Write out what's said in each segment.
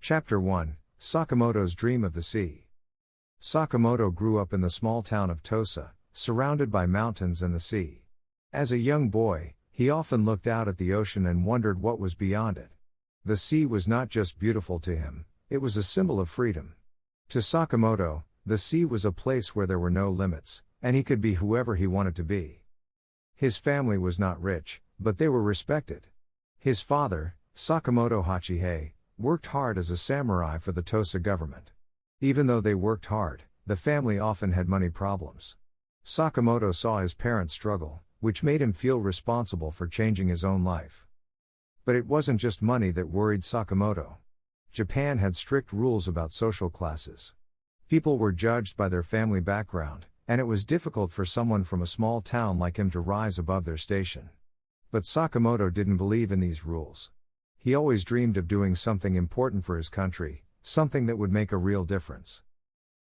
Chapter 1, Sakamoto's Dream of the Sea. Sakamoto grew up in the small town of Tosa, surrounded by mountains and the sea. As a young boy, he often looked out at the ocean and wondered what was beyond it. The sea was not just beautiful to him, it was a symbol of freedom. To Sakamoto, the sea was a place where there were no limits, and he could be whoever he wanted to be. His family was not rich, but they were respected. His father, Sakamoto Hachihei, worked hard as a samurai for the Tosa government. Even though they worked hard, the family often had money problems. Sakamoto saw his parents struggle, which made him feel responsible for changing his own life. But it wasn't just money that worried Sakamoto. Japan had strict rules about social classes. People were judged by their family background, and it was difficult for someone from a small town like him to rise above their station. But Sakamoto didn't believe in these rules. He always dreamed of doing something important for his country, something that would make a real difference.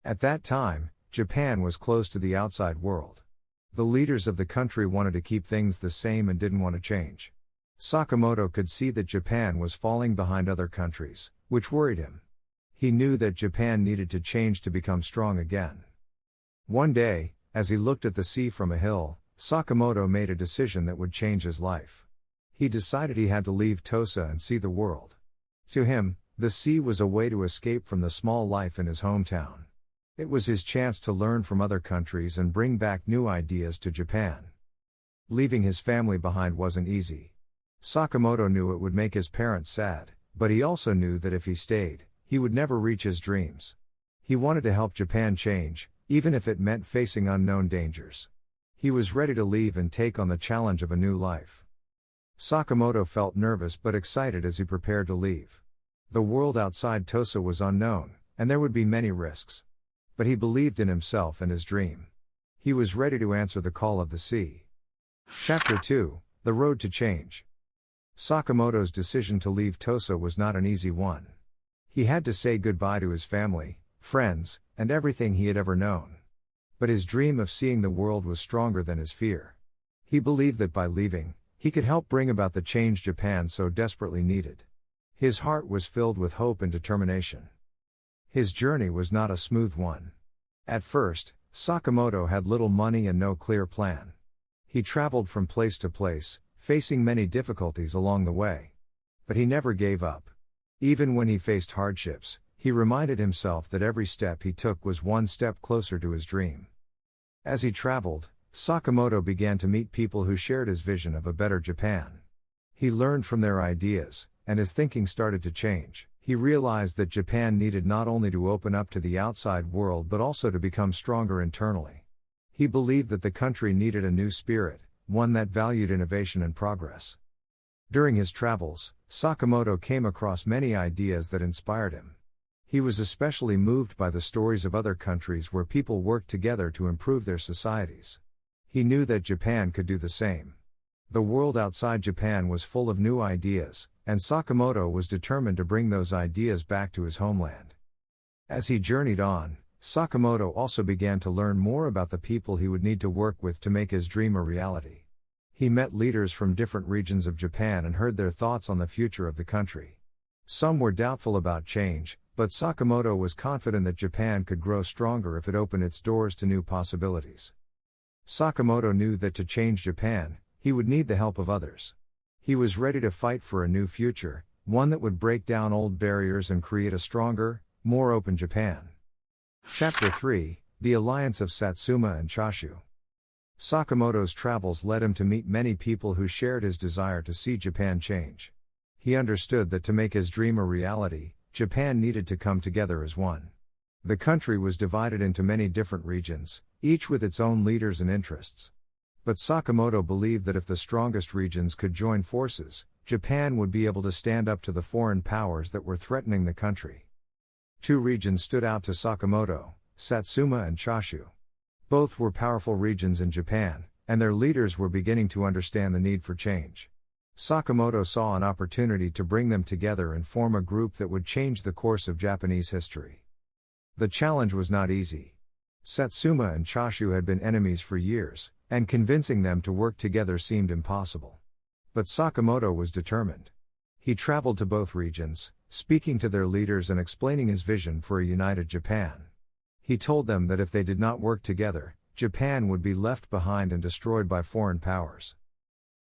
At that time, Japan was closed to the outside world. The leaders of the country wanted to keep things the same and didn't want to change. Sakamoto could see that Japan was falling behind other countries, which worried him. He knew that Japan needed to change to become strong again. One day, as he looked at the sea from a hill, Sakamoto made a decision that would change his life. He decided he had to leave Tosa and see the world. To him, the sea was a way to escape from the small life in his hometown. It was his chance to learn from other countries and bring back new ideas to Japan. Leaving his family behind wasn't easy. Sakamoto knew it would make his parents sad, but he also knew that if he stayed, he would never reach his dreams. He wanted to help Japan change, even if it meant facing unknown dangers. He was ready to leave and take on the challenge of a new life. Sakamoto felt nervous but excited as he prepared to leave. The world outside Tosa was unknown, and there would be many risks. But he believed in himself and his dream. He was ready to answer the call of the sea. Chapter 2, The Road to Change. Sakamoto's decision to leave Tosa was not an easy one. He had to say goodbye to his family, friends, and everything he had ever known. But his dream of seeing the world was stronger than his fear. He believed that by leaving, he could help bring about the change Japan so desperately needed. His heart was filled with hope and determination. His journey was not a smooth one. At first, Sakamoto had little money and no clear plan. He traveled from place to place, facing many difficulties along the way. But he never gave up. Even when he faced hardships, he reminded himself that every step he took was one step closer to his dream. As he traveled, Sakamoto began to meet people who shared his vision of a better Japan. He learned from their ideas, and his thinking started to change. He realized that Japan needed not only to open up to the outside world but also to become stronger internally. He believed that the country needed a new spirit, one that valued innovation and progress. During his travels, Sakamoto came across many ideas that inspired him. He was especially moved by the stories of other countries where people worked together to improve their societies. He knew that Japan could do the same. The world outside Japan was full of new ideas, and Sakamoto was determined to bring those ideas back to his homeland. As he journeyed on, Sakamoto also began to learn more about the people he would need to work with to make his dream a reality. He met leaders from different regions of Japan and heard their thoughts on the future of the country. Some were doubtful about change, but Sakamoto was confident that Japan could grow stronger if it opened its doors to new possibilities. Sakamoto knew that to change Japan, he would need the help of others. He was ready to fight for a new future, one that would break down old barriers and create a stronger, more open Japan. Chapter 3, The Alliance of Satsuma and Chashu. Sakamoto's travels led him to meet many people who shared his desire to see Japan change. He understood that to make his dream a reality, Japan needed to come together as one. The country was divided into many different regions, each with its own leaders and interests. But Sakamoto believed that if the strongest regions could join forces, Japan would be able to stand up to the foreign powers that were threatening the country. Two regions stood out to Sakamoto, Satsuma and Chashu. Both were powerful regions in Japan, and their leaders were beginning to understand the need for change. Sakamoto saw an opportunity to bring them together and form a group that would change the course of Japanese history. The challenge was not easy. Satsuma and Chashu had been enemies for years, and convincing them to work together seemed impossible. But Sakamoto was determined. He traveled to both regions, speaking to their leaders and explaining his vision for a united Japan. He told them that if they did not work together, Japan would be left behind and destroyed by foreign powers.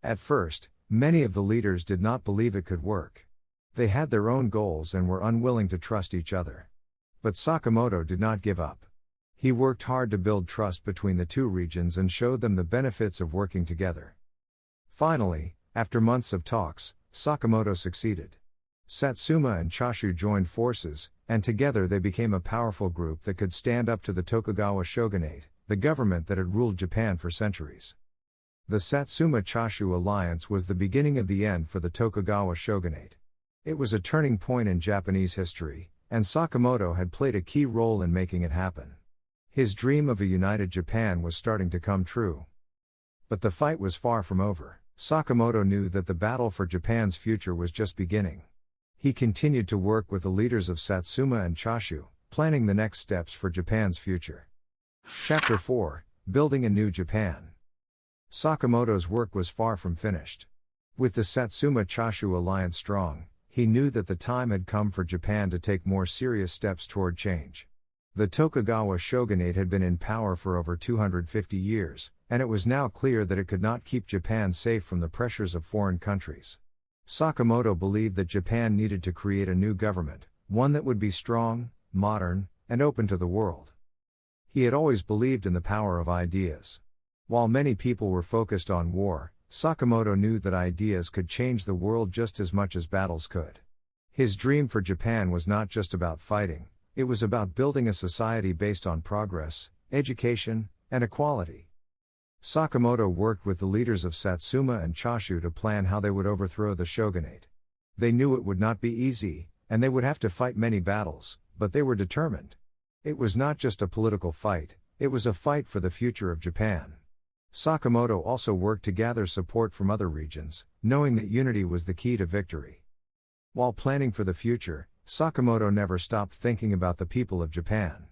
At first, many of the leaders did not believe it could work. They had their own goals and were unwilling to trust each other. But Sakamoto did not give up. He worked hard to build trust between the two regions and showed them the benefits of working together. Finally, after months of talks, Sakamoto succeeded. Satsuma and Choshu joined forces, and together they became a powerful group that could stand up to the Tokugawa shogunate, the government that had ruled Japan for centuries. The Satsuma-Choshu alliance was the beginning of the end for the Tokugawa shogunate. It was a turning point in Japanese history, and Sakamoto had played a key role in making it happen. His dream of a united Japan was starting to come true. But the fight was far from over. Sakamoto knew that the battle for Japan's future was just beginning. He continued to work with the leaders of Satsuma and Choshu, planning the next steps for Japan's future. Chapter 4: Building a New Japan. Sakamoto's work was far from finished. With the Satsuma-Choshu alliance strong, he knew that the time had come for Japan to take more serious steps toward change. The Tokugawa shogunate had been in power for over 250 years, and it was now clear that it could not keep Japan safe from the pressures of foreign countries. Sakamoto believed that Japan needed to create a new government, one that would be strong, modern, and open to the world. He had always believed in the power of ideas. While many people were focused on war, Sakamoto knew that ideas could change the world just as much as battles could. His dream for Japan was not just about fighting, it was about building a society based on progress, education, and equality. Sakamoto worked with the leaders of Satsuma and Choshu to plan how they would overthrow the shogunate. They knew it would not be easy, and they would have to fight many battles, but they were determined. It was not just a political fight, it was a fight for the future of Japan. Sakamoto also worked to gather support from other regions, knowing that unity was the key to victory. While planning for the future, Sakamoto never stopped thinking about the people of Japan.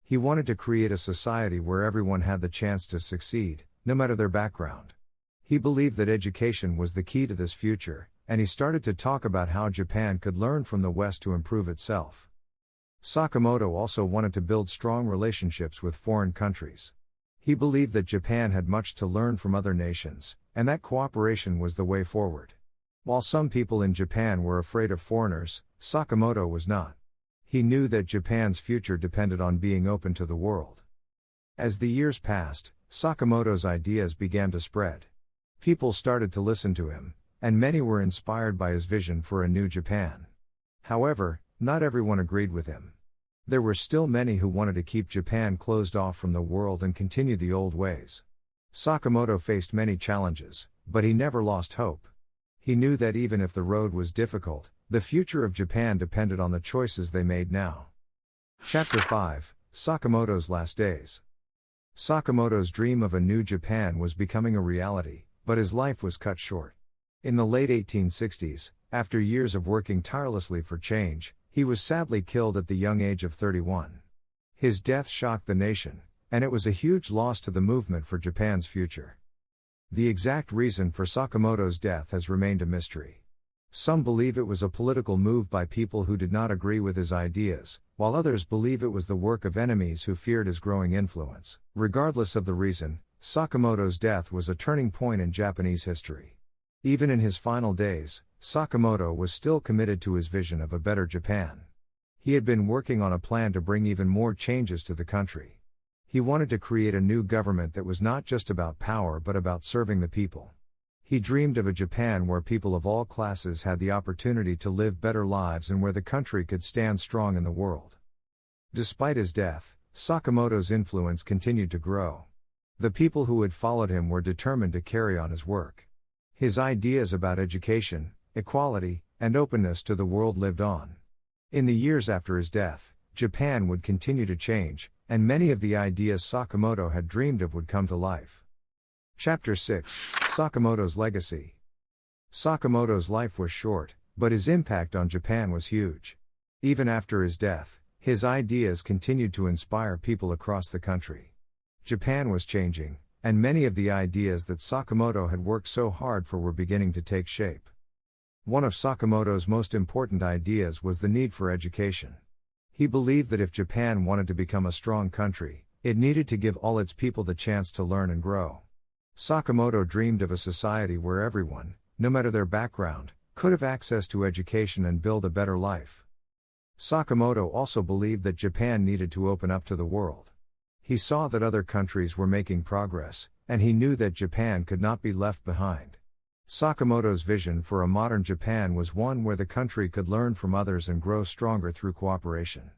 He wanted to create a society where everyone had the chance to succeed, no matter their background. He believed that education was the key to this future, and he started to talk about how Japan could learn from the West to improve itself. Sakamoto also wanted to build strong relationships with foreign countries. He believed that Japan had much to learn from other nations, and that cooperation was the way forward. While some people in Japan were afraid of foreigners, Sakamoto was not. He knew that Japan's future depended on being open to the world. As the years passed, Sakamoto's ideas began to spread. People started to listen to him, and many were inspired by his vision for a new Japan. However, not everyone agreed with him. There were still many who wanted to keep Japan closed off from the world and continue the old ways. Sakamoto faced many challenges, but he never lost hope. He knew that even if the road was difficult, the future of Japan depended on the choices they made now. Chapter 5: Sakamoto's Last Days. Sakamoto's dream of a new Japan was becoming a reality, but his life was cut short. In the late 1860s, after years of working tirelessly for change, he was sadly killed at the young age of 31. His death shocked the nation, and it was a huge loss to the movement for Japan's future. The exact reason for Sakamoto's death has remained a mystery. Some believe it was a political move by people who did not agree with his ideas, while others believe it was the work of enemies who feared his growing influence. Regardless of the reason, Sakamoto's death was a turning point in Japanese history. Even in his final days, Sakamoto was still committed to his vision of a better Japan. He had been working on a plan to bring even more changes to the country. He wanted to create a new government that was not just about power but about serving the people. He dreamed of a Japan where people of all classes had the opportunity to live better lives and where the country could stand strong in the world. Despite his death, Sakamoto's influence continued to grow. The people who had followed him were determined to carry on his work. His ideas about education, equality, and openness to the world lived on. In the years after his death, Japan would continue to change, and many of the ideas Sakamoto had dreamed of would come to life. Chapter 6: Sakamoto's Legacy. Sakamoto's life was short, but his impact on Japan was huge. Even after his death, his ideas continued to inspire people across the country. Japan was changing, and many of the ideas that Sakamoto had worked so hard for were beginning to take shape. One of Sakamoto's most important ideas was the need for education. He believed that if Japan wanted to become a strong country, it needed to give all its people the chance to learn and grow. Sakamoto dreamed of a society where everyone, no matter their background, could have access to education and build a better life. Sakamoto also believed that Japan needed to open up to the world. He saw that other countries were making progress, and he knew that Japan could not be left behind. Sakamoto's vision for a modern Japan was one where the country could learn from others and grow stronger through cooperation.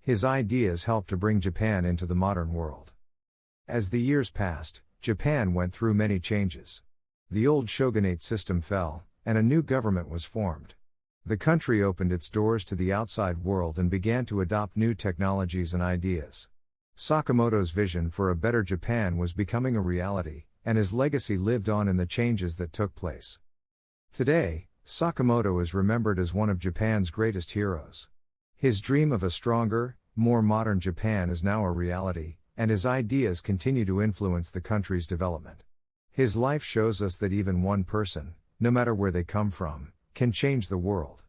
His ideas helped to bring Japan into the modern world. As the years passed, Japan went through many changes. The old shogunate system fell, and a new government was formed. The country opened its doors to the outside world and began to adopt new technologies and ideas. Sakamoto's vision for a better Japan was becoming a reality, and his legacy lived on in the changes that took place. Today, Sakamoto is remembered as one of Japan's greatest heroes. His dream of a stronger, more modern Japan is now a reality, and his ideas continue to influence the country's development. His life shows us that even one person, no matter where they come from, can change the world.